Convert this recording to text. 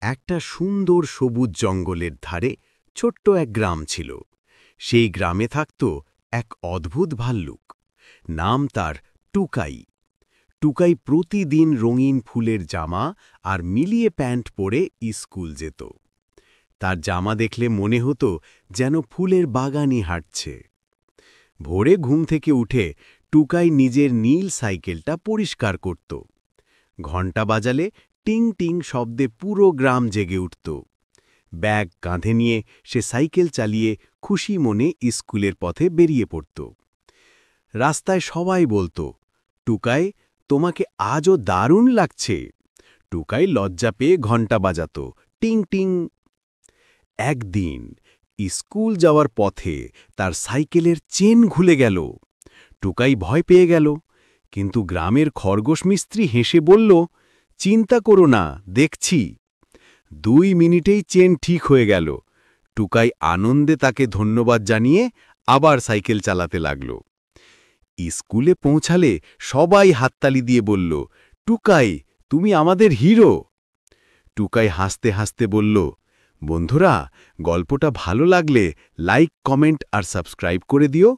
একটা সুন্দর সবুজ জঙ্গলের ধারে ছোট্ট এক গ্রাম ছিল। সেই গ্রামে থাকত এক অদ্ভুত ভাল্লুক। নাম তার টুকাই। টুকাই প্রতিদিন রঙিন ফুলের জামা আর মিলিয়ে প্যান্ট পরে স্কুল যেত। তার জামা দেখলে মনে হতো যেন ফুলের বাগানই হাঁটছে। ভোরে ঘুম থেকে উঠে টুকাই নিজের নীল সাইকেলটা পরিষ্কার করত। ঘণ্টা বাজালে টিং টিং শব্দে পুরো গ্রাম জেগে উঠত। ব্যাগ কাঁধে নিয়ে সে সাইকেল চালিয়ে খুশি মনে স্কুলের পথে বেরিয়ে পড়ত। রাস্তায় সবাই বলতো, টুকাই, তোমাকে আজও দারুণ লাগছে। টুকাই লজ্জা পেয়ে ঘণ্টা বাজাত, টিং টিং। একদিন স্কুল যাওয়ার পথে তার সাইকেলের চেন খুলে গেল। টুকাই ভয় পেয়ে গেল, কিন্তু গ্রামের খরগোশ মিস্ত্রি হেসে বলল, চিন্তা করো না, দেখছি। 2 মিনিটেই চেন ঠিক হয়ে গেল। টুকাই আনন্দে তাকে ধন্যবাদ জানিয়ে আবার সাইকেল চালাতে লাগল। স্কুলে পৌঁছালে সবাই হাততালি দিয়ে বলল, টুকাই, তুমি আমাদের হিরো। টুকাই হাসতে হাসতে বলল, বন্ধুরা, গল্পটা ভালো লাগলে লাইক, কমেন্ট আর সাবস্ক্রাইব করে দিও।